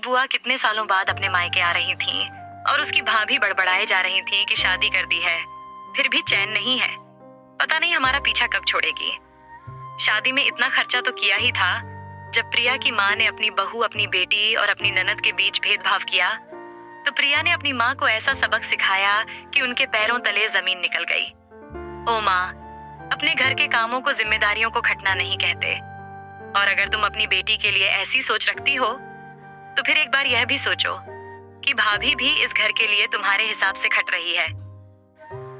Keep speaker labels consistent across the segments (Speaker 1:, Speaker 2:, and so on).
Speaker 1: बुआ कितने सालों बाद अपने मायके आ रही थीं और उसकी भाभी बड़बड़ाए जा रही थी कि शादी कर दी है, फिर भी चैन नहीं है। पता नहीं हमारा पीछा कब छोड़ेगी। शादी में इतना खर्चा तो किया ही था। जब प्रिया की माँ ने अपनी बहू, अपनी बेटी और अपनी ननद के बीच भेदभाव किया, तो प्रिया ने अपनी माँ को ऐसा सबक सिखाया कि उनके पैरों तले जमीन निकल गई। ओ माँ, अपने घर के कामों को, जिम्मेदारियों को खटना नहीं कहते। और अगर तुम अपनी बेटी के लिए ऐसी सोच रखती हो, तो फिर एक बार यह भी सोचो कि भाभी भी इस घर के लिए तुम्हारे हिसाब से खट रही है।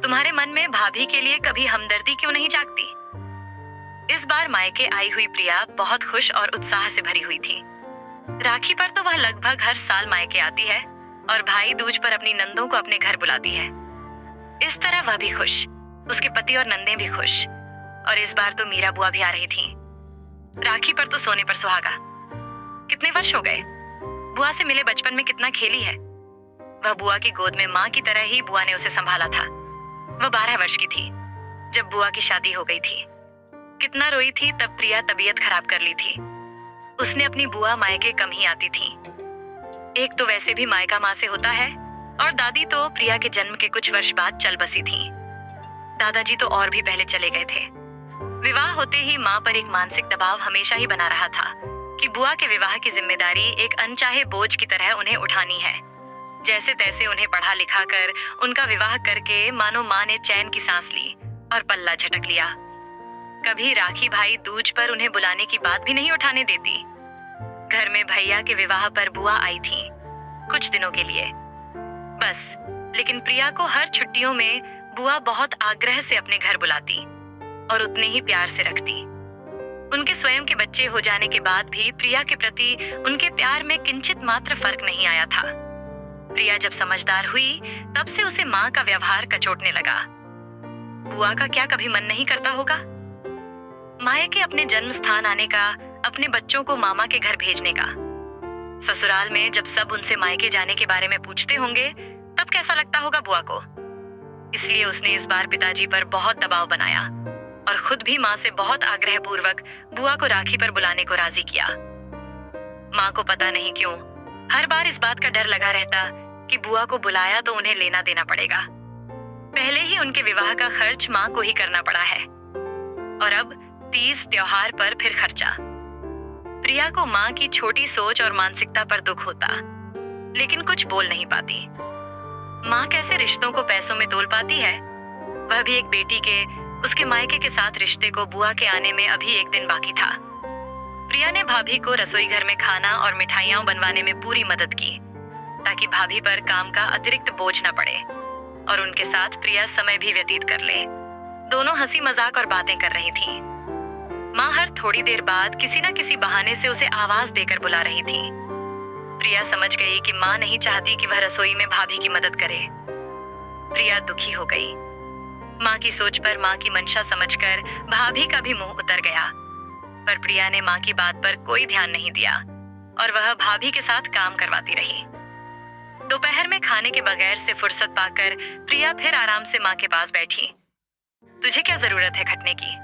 Speaker 1: तुम्हारे मन में भाभी के लिए कभी हमदर्दी क्यों नहीं जागती? इस बार मायके आई हुई प्रिया बहुत खुश और उत्साह से भरी हुई थी। राखी पर तो वह लगभग हर साल मायके आती है और भाई दूज पर अपनी नंदों को अपने घर बुलाती है। इस तरह वह भी खुश, उसके पति और नंदे भी खुश, और इस बार तो मीरा बुआ भी आ रही थी। राखी पर तो सोने पर सुहागा। कितने वर्ष हो गए, बुआ से मिले बचपन में कितना खेली है। वह बुआ की गोद में माँ की तरह ही बुआ ने उसे संभाला था। वह 12 वर्ष की थी जब बुआ की शादी हो गई थी। कितना रोई थी तब प्रिया तबीयत खराब कर ली थी। उसने अपनी बुआ मायके कम ही आती थी। एक तो वैसे भी मायका माँ से होता है, और दादी तो प्रिया के जन्म के कुछ वर्ष बाद चल बसी थी। दादाजी तो और भी पहले चले गए थे। विवाह होते ही माँ पर एक मानसिक दबाव हमेशा ही बना रहा था कि बुआ के विवाह की जिम्मेदारी एक अनचाहे बोझ की तरह उन्हें उठानी है। जैसे तैसे उन्हें पढ़ा लिखा कर उनका विवाह करके मानो माँ ने चैन की सांस ली और पल्ला झटक लिया। कभी राखी भाई दूज पर उन्हें बुलाने की बात भी नहीं उठाने देती। घर में भैया के विवाह पर बुआ आई थी कुछ दिनों के लिए बस, लेकिन प्रिया को हर छुट्टियों में बुआ बहुत आग्रह से अपने घर बुलाती और उतने ही प्यार से रखती। उनके स्वयं के बच्चे हो जाने के बाद भी प्रिया के प्रति उनके प्यार में किंचित मात्र फर्क नहीं आया था। प्रिया जब समझदार हुई तब से उसे माँ का व्यवहार कचोटने लगा। बुआ का क्या कभी मन नहीं करता होगा मायके अपने जन्म स्थान आने का, अपने बच्चों को मामा के घर भेजने का? ससुराल में जब सब उनसे मायके जाने के बारे में पूछते होंगे तब कैसा लगता होगा बुआ को। इसलिए उसने इस बार पिताजी पर बहुत दबाव बनाया और खुद भी माँ से बहुत आग्रहपूर्वक बुआ को राखी पर बुलाने को राजी किया। माँ को पता नहीं क्यों हर बार इस बात का डर लगा रहता कि बुआ को बुलाया तो उन्हें लेना देना पड़ेगा। पहले ही उनके विवाह का खर्च माँ को ही करना पड़ा है और अब तीज त्योहार पर फिर खर्चा। प्रिया को माँ की छोटी सोच और मानसिकता पर दुख होता, लेकिन कुछ बोल नहीं पाती। माँ कैसे रिश्तों को पैसों में तोल पाती है? वह भी एक बेटी के, उसके मायके के साथ रिश्ते को बुआ के आने में अभी एक दिन बाकी था। प्रिया ने भाभी को रसोई घर में खाना और मिठाइयां बनवाने में पूरी मदद की ताकि भाभी पर काम का अतिरिक्त बोझ न पड़े और उनके साथ प्रिया समय भी व्यतीत कर ले। दोनों हंसी मजाक और बातें कर रही थीं। माँ हर थोड़ी देर बाद किसी न किसी बहाने से उसे आवाज देकर बुला रही थी। प्रिया समझ गई कि माँ नहीं चाहती कि वह रसोई में भाभी की मदद करे। प्रिया दुखी हो गई। माँ की सोच पर माँ की मंशा समझकर भाभी का भी मुंह उतर गया, पर प्रिया ने माँ की बात पर कोई ध्यान नहीं दिया और वह भाभी के साथ काम करवाती रही। दोपहर में खाने के बगैर से फुर्सत पाकर प्रिया फिर आराम से माँ के पास बैठी। तुझे क्या जरूरत है खटने की?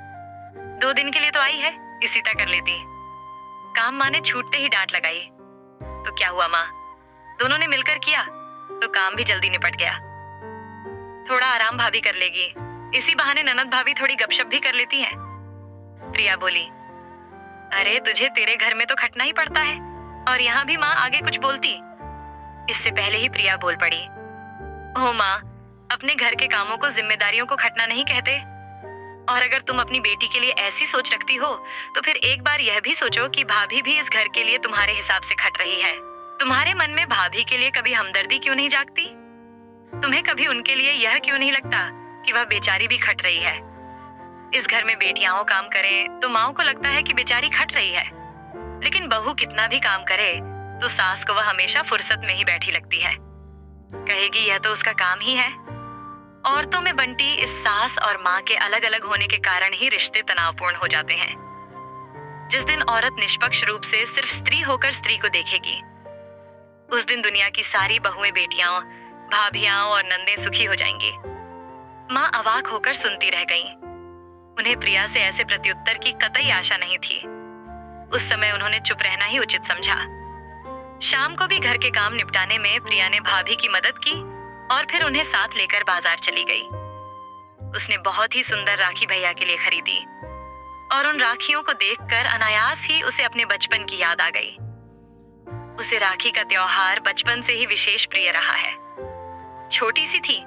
Speaker 1: 2 दिन के लिए तो आई है, इसी तरह कर लेती। काम माँ ने छूटते ही डांट लगाई। तो क्या हुआ माँ, दोनों ने मिलकर किया तो काम भी जल्दी निपट गया। थोड़ा आराम भाभी कर लेगी, इसी बहाने ननद भाभी थोड़ी गपशप भी कर लेती हैं। प्रिया बोली, अरे तुझे तेरे घर में तो खटना ही पड़ता है और यहाँ भी माँ आगे कुछ बोलती। इससे पहले ही प्रिया बोल पड़ी, ओ माँ, अपने घर के कामों को, जिम्मेदारियों को खटना नहीं कहते। और अगर तुम अपनी बेटी के लिए ऐसी सोच रखती हो तो फिर एक बार यह भी सोचो कि भाभी भी इस घर के लिए तुम्हारे हिसाब से खट रही है। तुम्हारे मन में भाभी के लिए कभी हमदर्दी क्यों नहीं जागती? तुम्हें कभी उनके लिए यह क्यों नहीं लगता कि वह बेचारी भी खट रही है? इस घर में बेटियां काम करें तो माओ को लगता है कि बेचारी खट रही है, लेकिन बहू कितना भी काम करे तो सास को वह हमेशा फुर्सत में ही बैठी लगती है। कहेगी यह तो उसका काम ही है। औरतों में बंटी इस सास और माँ के अलग अलग होने के कारण ही रिश्ते तनावपूर्ण हो जाते हैं। जिस दिन औरत निष्पक्ष रूप से सिर्फ स्त्री होकर स्त्री को देखेगी, उस दिन दुनिया की सारी बहुएं, बेटियां, भाभियां और नंदें सुखी हो जाएंगी। माँ अवाक होकर सुनती रह गईं। उन्हें प्रिया से ऐसे प्रत्युत्तर की कतई आशा नहीं थी। उस समय उन्होंने चुप रहना ही उचित समझा। शाम को भी घर के काम निपटाने में प्रिया ने भाभी की मदद की और फिर उन्हें साथ लेकर बाजार चली गई। उसने बहुत ही सुंदर राखी भैया के लिए खरीदी और उन राखियों को देखकर अनायास ही उसे अपने बचपन की याद आ गई। उसे राखी का त्योहार बचपन से ही विशेष प्रिय रहा है। छोटी सी थी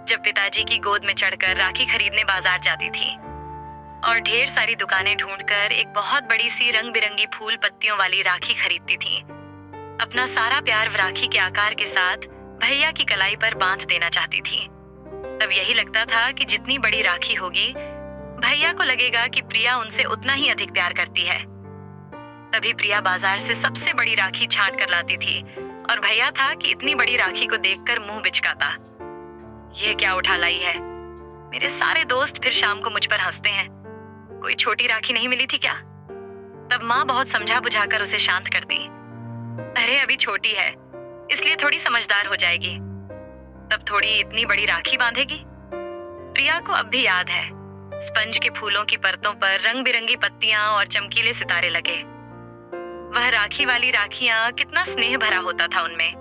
Speaker 1: जब पिताजी की गोद में चढ़कर राखी खरीदने बाजार जाती थी और ढेर सारी दुकानें ढूंढकर एक बहुत बड़ी सी रंग बिरंगी फूल पत्तियों वाली राखी खरीदती थी। अपना सारा प्यार राखी के आकार के साथ भैया की कलाई पर बांध देना चाहती थी। तब यही लगता था कि जितनी बड़ी राखी होगी भैया को लगेगा कि प्रिया उनसे उतना ही अधिक प्यार करती है। तभी प्रिया बाजार से सबसे बड़ी राखी छांट कर लाती थी और भैया था कि इतनी बड़ी राखी को देखकर मुंह बिचकाता। ये क्या उठा लाई है? मेरे सारे दोस्त फिर शाम को मुझ पर हंसते हैं। कोई छोटी राखी नहीं मिली थी क्या? तब माँ बहुत समझा बुझाकर उसे शांत करती। अरे अभी छोटी है इसलिए थोड़ी समझदार हो जाएगी, तब थोड़ी इतनी बड़ी राखी बांधेगी। प्रिया को अब भी याद है, स्पंज के फूलों की परतों पर रंग बिरंगी पत्तियां और चमकीले सितारे लगे। वह राखी वाली राखियां कितना स्नेह भरा होता था उनमें।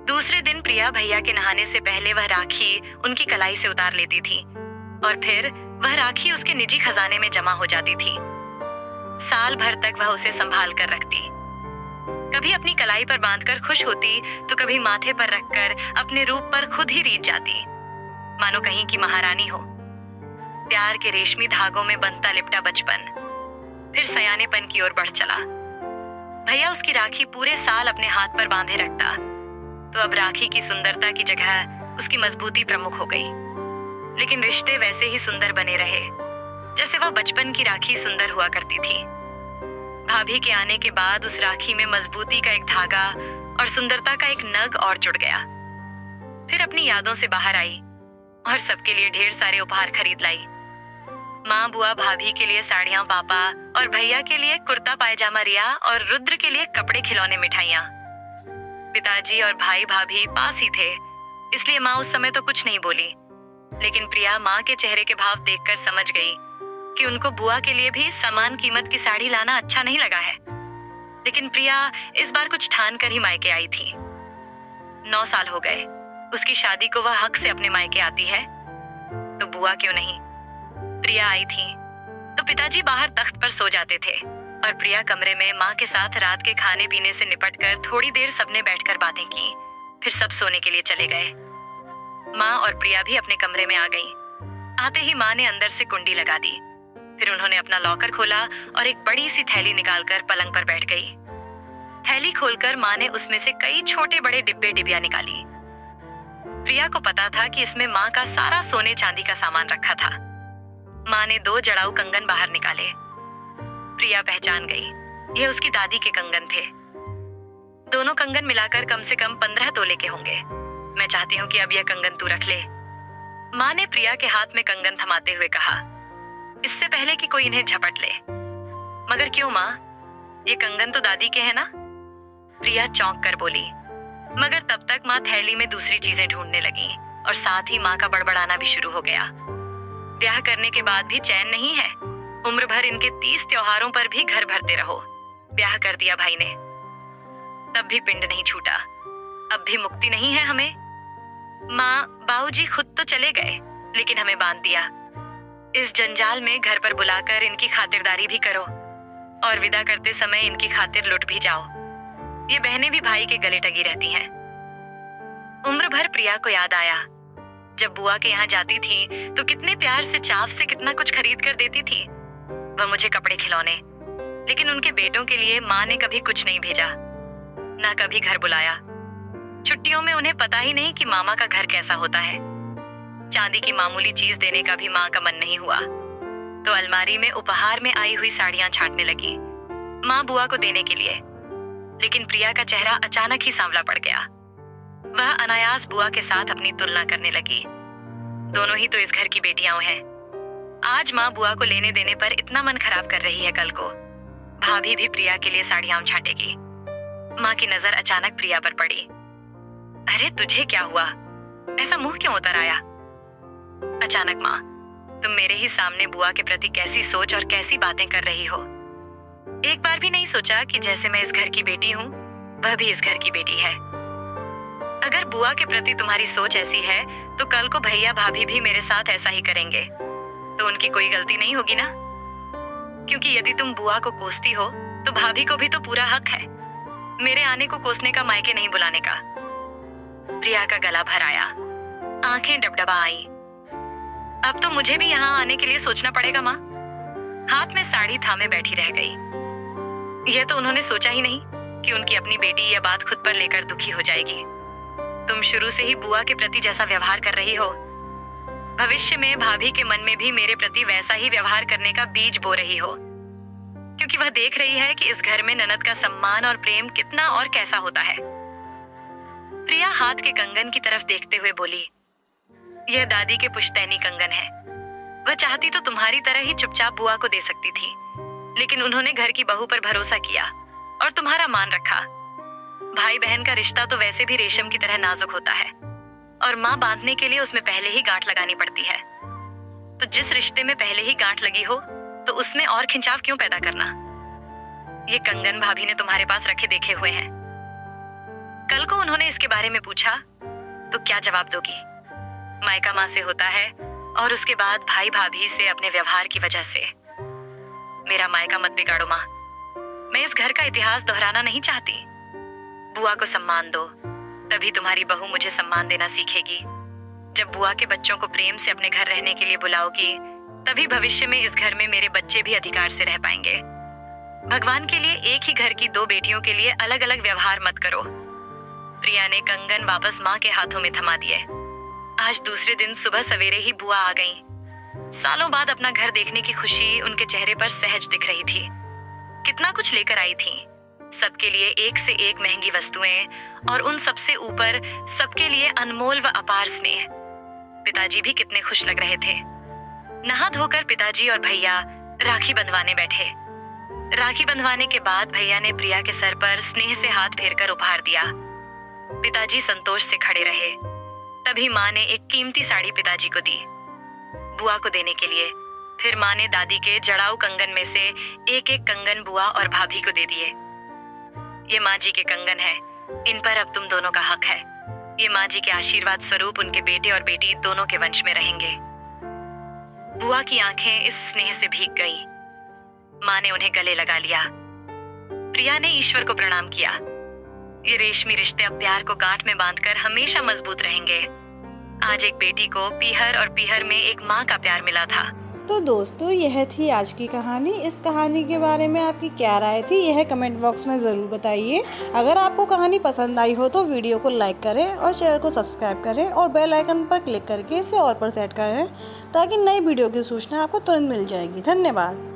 Speaker 1: दूसरे दिन प्रिया भैया के नहाने से पहले वह राखी उनकी कलाई से उतार लेती थी और फिर वह राखी उसके निजी खजाने में जमा हो जाती थी। साल भर तक वह उसे संभाल कर रखती। कभी अपनी कलाई पर बांधकर खुश होती तो कभी माथे पर रखकर अपने रूप पर खुद ही रीझ जाती, मानो कहीं की महारानी हो। प्यार के रेशमी धागों में बनता लिपटा बचपन फिर सयानेपन की ओर बढ़ चला। भैया उसकी राखी पूरे साल अपने हाथ पर बांधे रखता, तो अब राखी की सुंदरता की जगह उसकी मजबूती प्रमुख हो गई। लेकिन रिश्ते वैसे ही सुंदर बने रहे जैसे वह बचपन की राखी सुंदर हुआ करती थी। भाभी के आने के बाद उस राखी में मजबूती का एक धागा और सुंदरता का एक नग और जुड़ गया। फिर अपनी यादों से बाहर आई और सबके लिए ढेर सारे उपहार खरीद लाई। माँ बुआ भाभी के लिए साड़ियां, पापा और भैया के लिए कुर्ता पायजामा रिया और रुद्र के लिए कपड़े, खिलौने, मिठाइयाँ। पिताजी और भाई भाभी पास ही थे, इसलिए माँ उस समय तो कुछ नहीं बोली, लेकिन प्रिया माँ के चेहरे के भाव देखकर समझ गई कि उनको बुआ के लिए भी समान कीमत की साड़ी लाना अच्छा नहीं लगा है। लेकिन प्रिया इस बार कुछ ठान कर ही मायके आई थी। 9 साल हो गए उसकी शादी को, वह हक से अपने मायके आती है, तो बुआ क्यों नहीं? प्रिया आई थी तो पिताजी बाहर तख्त पर सो जाते थे और प्रिया कमरे में माँ के साथ रात के खाने पीने से निपटकर थोड़ी देर सबने बैठकर बातें की। फिर सब सोने के लिए चले गए। माँ और प्रिया भी अपने कमरे में आ गईं। आते ही माँ ने अंदर से कुंडी लगा दी। फिर उन्होंने अपना लॉकर खोला और एक बड़ी सी थैली निकालकर पलंग पर बैठ गई। थैली खोलकर माँ ने उसमें से कई छोटे बड़े डिब्बे डिबिया निकाली। प्रिया को पता था कि इसमें माँ का सारा सोने चांदी का सामान रखा था। माँ ने 2 जड़ाऊ कंगन बाहर निकाले। प्रिया पहचान गई, यह उसकी दादी के कंगन थे। दोनों कंगन मिलाकर कम से कम 15 तोले के होंगे। मैं चाहती हूँ कि अब यह कंगन तू रख ले। माँ ने प्रिया के हाथ में कंगन थमाते हुए कहा, इससे पहले कि कोई इन्हें झपट ले। मगर क्यों माँ, ये कंगन तो दादी के हैं ना? प्रिया चौंक कर बोली। मगर तब तक माँ थैली में दूसरी चीजें ढूंढने लगी और साथ ही माँ का बड़बड़ाना भी शुरू हो गया। ब्याह करने के बाद भी चैन नहीं है। उम्र भर इनके 30 त्योहारों पर भी घर भरते रहो। ब्याह कर दिया भाई ने, तब भी पिंड नहीं छूटा। अब भी मुक्ति नहीं है हमें। माँ बाबूजी खुद तो चले गए, लेकिन हमें बांध दिया। इस जंजाल में घर पर बुलाकर इनकी खातिरदारी भी करो और विदा करते समय इनकी खातिर लुट भी जाओ। ये बहनें भी भाई के गले टंगी रहती हैं। उम्र भर प्रिया को याद आया, जब बुआ के यहाँ जाती थी तो कितने प्यार से, चाव से कितना कुछ खरीद कर देती थी वह मुझे, कपड़े, खिलौने। लेकिन उनके बेटों के लिए माँ ने कभी कुछ नहीं भेजा, ना कभी घर बुलाया। छुट्टियों में उन्हें पता ही नहीं कि मामा का घर कैसा होता है। चांदी की मामूली चीज देने का भी माँ का मन नहीं हुआ, तो अलमारी में उपहार में आई हुई साड़ियां छांटने लगी माँ बुआ को देने के लिए। लेकिन प्रिया का चेहरा अचानक ही सांवला पड़ गया। वह अनायास बुआ के साथ अपनी तुलना करने लगी। दोनों ही तो इस घर की बेटियां हैं। आज माँ बुआ को लेने देने पर इतना मन खराब कर रही है, कल को भाभी भी प्रिया के लिए साड़ियां छाटेगी। माँ की नजर अचानक प्रिया पर पड़ी। अरे तुझे क्या हुआ, ऐसा मुंह क्यों उतर आया? अचानक माँ, तुम मेरे ही सामने बुआ के प्रति कैसी सोच और कैसी बातें कर रही हो। एक बार भी नहीं सोचा कि जैसे मैं इस घर की बेटी हूँ वह भी इस घर की बेटी है। अगर बुआ के प्रति तुम्हारी सोच ऐसी है तो कल को भैया भाभी भी मेरे साथ ऐसा ही करेंगे, तो उनकी कोई गलती नहीं होगी ना? क्योंकि यदि तुम बुआ को कोसती हो तो भाभी को भी तो पूरा हक है मेरे आने को कोसने का, मायके नहीं बुलाने का। प्रिया का गला भर आया, आंखें डबडबा आई। अब तो मुझे भी यहाँ आने के लिए सोचना पड़ेगा माँ। हाथ में साड़ी थामे बैठी रह गई। यह तो उन्होंने सोचा ही नहीं कि उनकी अपनी बेटी यह बात खुद पर लेकर दुखी हो जाएगी। तुम शुरू से ही बुआ के प्रति जैसा व्यवहार कर रही हो, भविष्य में भाभी के मन में भी मेरे प्रति वैसा ही व्यवहार करने का बीज बो रही हो, क्योंकि वह देख रही है कि इस घर में ननद का सम्मान और प्रेम कितना और कैसा होता है। प्रिया हाथ के कंगन की तरफ देखते हुए बोली, यह दादी के पुश्तैनी कंगन है। वह चाहती तो तुम्हारी तरह ही चुपचाप बुआ को दे सकती थी, लेकिन उन्होंने घर की बहू पर भरोसा किया और तुम्हारा मान रखा। भाई बहन का रिश्ता तो वैसे भी रेशम की तरह नाजुक होता है और माँ बांधने के लिए उसमें पहले ही गांठ लगानी पड़ती है। तो जिस रिश्ते में पहले ही गांठ लगी हो तो उसमें और खिंचाव क्यों पैदा करना? ये कंगन भाभी ने तुम्हारे पास रखे देखे हुए हैं। कल को उन्होंने इसके बारे में पूछा तो क्या जवाब दोगी? मायका माँ से होता है और उसके बाद भाई भाभी से अपने व्यवहार की वजह से। मेरा मायका मत बिगाड़ो माँ। मैं इस घर का इतिहास दोहराना नहीं चाहती। बुआ को सम्मान दो, तभी तुम्हारी बहू मुझे सम्मान देना सीखेगी। जब बुआ के बच्चों को प्रेम से अपने घर रहने के लिए बुलाओगी, तभी भविष्य में इस घर में मेरे बच्चे भी अधिकार से रह पाएंगे। भगवान के लिए एक ही घर की दो बेटियों के लिए अलग अलग व्यवहार मत करो। प्रिया ने कंगन वापस माँ के हाथों में थमा दिए। आज दूसरे दिन सुबह सवेरे ही बुआ आ गईं। सालों बाद अपना घर देखने की खुशी उनके चेहरे पर सहज दिख रही थी। कितना कुछ लेकर आई थी, सबके लिए एक से एक महंगी वस्तुएं और उन सबसे ऊपर सबके लिए अनमोल व अपार स्नेह। पिताजी भी कितने खुश लग रहे थे। नहा धोकर पिताजी और भैया राखी बंधवाने बैठे। राखी बंधवाने के बाद भैया ने प्रिया के सर पर स्नेह से हाथ फेरकर उपहार दिया। पिताजी संतोष से खड़े रहे। तभी माँ ने एक कीमती साड़ी पिताजी को दी बुआ को देने के लिए। फिर माँ ने दादी के जड़ाऊ कंगन में से एक एक कंगन बुआ और भाभी को दे दिए। ये माँ जी के कंगन है, इन पर अब तुम दोनों का हक है। ये माँ जी के आशीर्वाद स्वरूप उनके बेटे और बेटी दोनों के वंश में रहेंगे। बुआ की आंखें इस स्नेह से भीग गई। माँ ने उन्हें गले लगा लिया। प्रिया ने ईश्वर को प्रणाम किया। ये रेशमी रिश्ते अब प्यार को गांठ में बांधकर हमेशा मजबूत रहेंगे। आज एक बेटी को पीहर और पीहर में एक माँ का प्यार मिला था।
Speaker 2: तो दोस्तों, यह थी आज की कहानी। इस कहानी के बारे में आपकी क्या राय थी, यह कमेंट बॉक्स में ज़रूर बताइए। अगर आपको कहानी पसंद आई हो तो वीडियो को लाइक करें और चैनल को सब्सक्राइब करें और बेल आइकन पर क्लिक करके इसे ऑल पर सेट करें, ताकि नई वीडियो की सूचना आपको तुरंत मिल जाएगी। धन्यवाद।